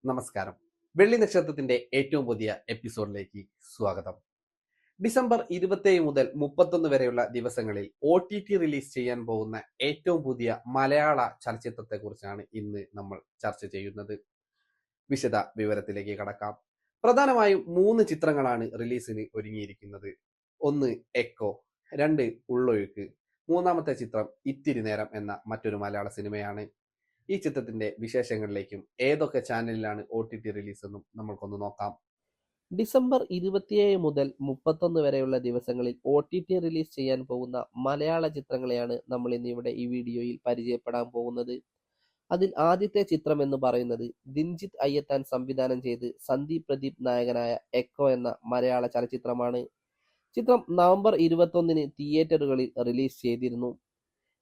നമസ്കാരം. വെള്ളി നക്ഷത്രത്തിന്റെ ഏറ്റവും പുതിയ എപ്പിസോഡിലേക്ക് സ്വാഗതം. ഡിസംബർ 27 മുതൽ 31 വരെയുള്ള ദിവസങ്ങളിൽ OTT റിലീസ് ചെയ്യാൻ പോകുന്ന ഏറ്റവും പുതിയ മലയാള ചലച്ചിത്രത്തെക്കുറിച്ചാണ് ഇന്ന് നമ്മൾ ചർച്ച ചെയ്യുന്നത്. വിശദ വിവരത്തിലേക്ക് കടക്കാം. പ്രധാനമായും 3 ചിത്രങ്ങളാണ് റിലീസിന് ഒരുങ്ങിയിരിക്കുന്നത്. ഒന്ന് എക്കോ, 2 ഉള്ളൊഴുക്ക്, മൂന്നാമത്തെ ചിത്രം ഇത്തിരി നേരം എന്ന മറ്റൊരു മലയാള സിനിമയാണ്. ഈ ചിത്രത്തിന്റെ വിശേഷങ്ങളിലേക്കും ഏതൊക്കെ ചാനലിലാണ് OTT റിലീസ് എന്നും നമ്മൾക്കൊന്ന് നോക്കാം. ഡിസംബർ 27 മുതൽ 31 വരെയുള്ള ദിവസങ്ങളിൽ OTT റിലീസ് ചെയ്യാൻ പോകുന്ന മലയാള ചിത്രങ്ങളെയാണ് നമ്മൾ ഇന്നിവിടെ ഈ വീഡിയോയിൽ പരിചയപ്പെടാൻ പോകുന്നത്. അതിൽ ആദ്യത്തെ ചിത്രം എന്ന് പറയുന്നത് ദിൻജിത്ത് അയ്യത്താൻ സംവിധാനം ചെയ്ത് സന്ദീപ് പ്രദീപ് നായകനായ എക്കോ എന്ന മലയാള ചലച്ചിത്രമാണ്. ചിത്രം നവംബർ 21 തിയേറ്ററുകളിൽ റിലീസ് ചെയ്തിരുന്നു.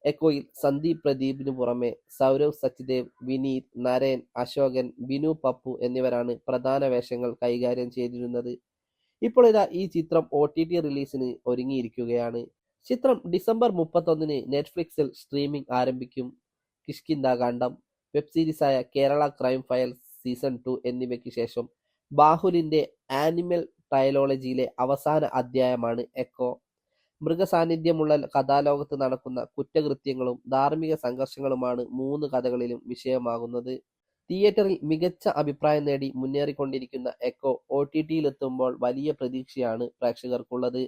എക്കോയിൽ സന്ദീപ് പ്രദീപിനു പുറമെ സൗരവ് സച്ദേവ്, വിനീത്, നരേൻ, അശോകൻ, ബിനു പപ്പു എന്നിവരാണ് പ്രധാന വേഷങ്ങൾ കൈകാര്യം ചെയ്തിരുന്നത്. ഇപ്പോൾ ഇതാ ഈ ചിത്രം OTT റിലീസിന് ഒരുങ്ങിയിരിക്കുകയാണ്. ചിത്രം ഡിസംബർ 31 നെറ്റ്ഫ്ലിക്സിൽ സ്ട്രീമിംഗ് ആരംഭിക്കും. കിഷ്കിന്ധാകാന്ഡം, വെബ് സീരീസായ കേരള ക്രൈം ഫയൽസ് സീസൺ 2 എന്നിവയ്ക്ക് ശേഷം ബാഹുലിന്റെ ആനിമൽ ട്രയലോളജിയിലെ അവസാന അധ്യായമാണ് എക്കോ. മൃഗസാന്നിധ്യമുള്ള കഥാലോകത്ത് നടക്കുന്ന കുറ്റകൃത്യങ്ങളും ധാർമ്മിക സംഘർഷങ്ങളുമാണ് 3 കഥകളിലും വിഷയമാകുന്നത്. തിയേറ്ററിൽ മികച്ച അഭിപ്രായം നേടി മുന്നേറിക്കൊണ്ടിരിക്കുന്ന എക്കോ OTTയിലെത്തുമ്പോൾ വലിയ പ്രതീക്ഷയാണ് പ്രേക്ഷകർക്കുള്ളത്.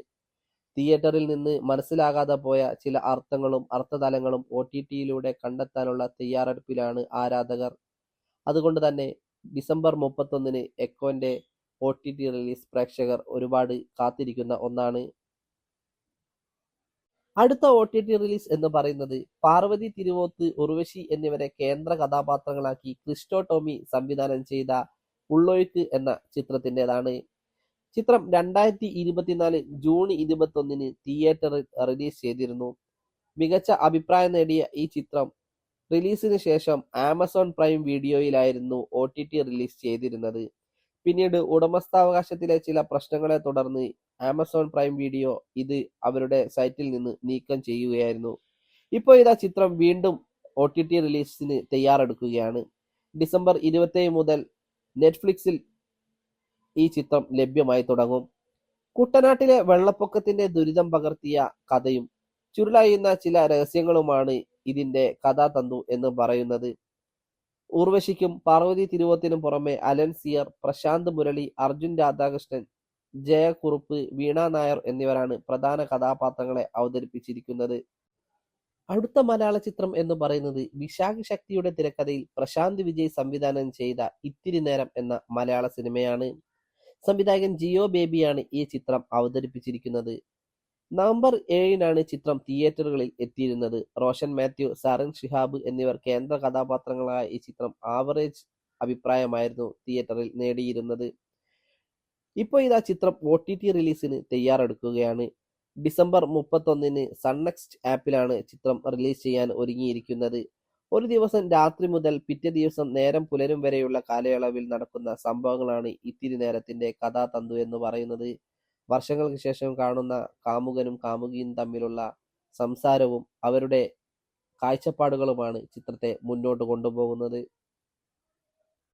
തിയേറ്ററിൽ നിന്ന് മനസ്സിലാകാതെ പോയ ചില അർത്ഥങ്ങളും അർത്ഥതലങ്ങളും OTTയിലൂടെ കണ്ടെത്താനുള്ള തയ്യാറെടുപ്പിലാണ് ആരാധകർ. അതുകൊണ്ട് തന്നെ ഡിസംബർ 31 എക്കോന്റെ OTT റിലീസ് പ്രേക്ഷകർ ഒരുപാട് കാത്തിരിക്കുന്ന ഒന്നാണ്. അടുത്ത OTT റിലീസ് എന്ന് പറയുന്നത് പാർവതി തിരുവോത്ത്, ഉർവശി എന്നിവരെ കേന്ദ്ര കഥാപാത്രങ്ങളാക്കി ക്രിസ്റ്റോ ടോമി സംവിധാനം ചെയ്ത ഉള്ളൊഴുക്ക് എന്ന ചിത്രത്തിൻ്റെതാണ്. ചിത്രം 2024 ജൂൺ 21 തിയേറ്ററിൽ റിലീസ് ചെയ്തിരുന്നു. മികച്ച അഭിപ്രായം നേടിയ ഈ ചിത്രം റിലീസിന് ശേഷം ആമസോൺ പ്രൈം വീഡിയോയിലായിരുന്നു OTT റിലീസ് ചെയ്തിരുന്നത്. പിന്നീട് ഉടമസ്ഥാവകാശത്തിലെ ചില പ്രശ്നങ്ങളെ തുടർന്ന് ആമസോൺ പ്രൈം വീഡിയോ ഇത് അവരുടെ സൈറ്റിൽ നിന്ന് നീക്കം ചെയ്യുകയായിരുന്നു. ഇപ്പോൾ ഇതാ ചിത്രം വീണ്ടും OTT റിലീസിന് തയ്യാറെടുക്കുകയാണ്. ഡിസംബർ 27 മുതൽ നെറ്റ്ഫ്ലിക്സിൽ ഈ ചിത്രം ലഭ്യമായി തുടങ്ങും. കുട്ടനാട്ടിലെ വെള്ളപ്പൊക്കത്തിന്റെ ദുരിതം പകർത്തിയ കഥയും ചുരുളഴിയുന്ന ചില രഹസ്യങ്ങളുമാണ് ഇതിന്റെ കഥാതന്തു എന്ന് പറയുന്നത്. ഉർവശിക്കും പാർവതി തിരുവോത്തിനും പുറമെ അലൻ സിയർ, പ്രശാന്ത് മുരളി, അർജുൻ രാധാകൃഷ്ണൻ, ജയകുറുപ്പ്, വീണ നായർ എന്നിവരാണ് പ്രധാന കഥാപാത്രങ്ങളെ അവതരിപ്പിച്ചിരിക്കുന്നത്. അടുത്ത മലയാള ചിത്രം എന്ന് പറയുന്നത് വിശാഖ് ശക്തിയുടെ തിരക്കഥയിൽ പ്രശാന്ത് വിജയ് സംവിധാനം ചെയ്ത ഇത്തിരി നേരം എന്ന മലയാള സിനിമയാണ്. സംവിധായകൻ ജിയോ ബേബിയാണ് ഈ ചിത്രം അവതരിപ്പിച്ചിരിക്കുന്നത്. നവംബർ 7 ചിത്രം തിയേറ്ററുകളിൽ എത്തിയിരുന്നത്. റോഷൻ മാത്യു, സരൺ ഷിഹാബ് എന്നിവർ കേന്ദ്ര കഥാപാത്രങ്ങളായ ഈ ചിത്രം ആവറേജ് അഭിപ്രായമായിരുന്നു തിയേറ്ററിൽ നേടിയിരുന്നത്. ഇപ്പോൾ ഇതാ ചിത്രം OTT റിലീസിന് തയ്യാറെടുക്കുകയാണ്. ഡിസംബർ 31 സൺനെക്സ്റ്റ് ആപ്പിലാണ് ചിത്രം റിലീസ് ചെയ്യാൻ ഒരുങ്ങിയിരിക്കുന്നത്. ഒരു ദിവസം രാത്രി മുതൽ പിറ്റേ ദിവസം നേരം പുലരും വരെയുള്ള കാലയളവിൽ നടക്കുന്ന സംഭവങ്ങളാണ് ഇത്തിരി നേരത്തിന്റെ കഥാതന്തു എന്ന് പറയുന്നത്. വർഷങ്ങൾക്ക് ശേഷം കാണുന്ന കാമുകനും കാമുകിയും തമ്മിലുള്ള സംസാരവും അവരുടെ കാഴ്ചപ്പാടുകളുമാണ് ചിത്രത്തെ മുന്നോട്ട് കൊണ്ടുപോകുന്നത്.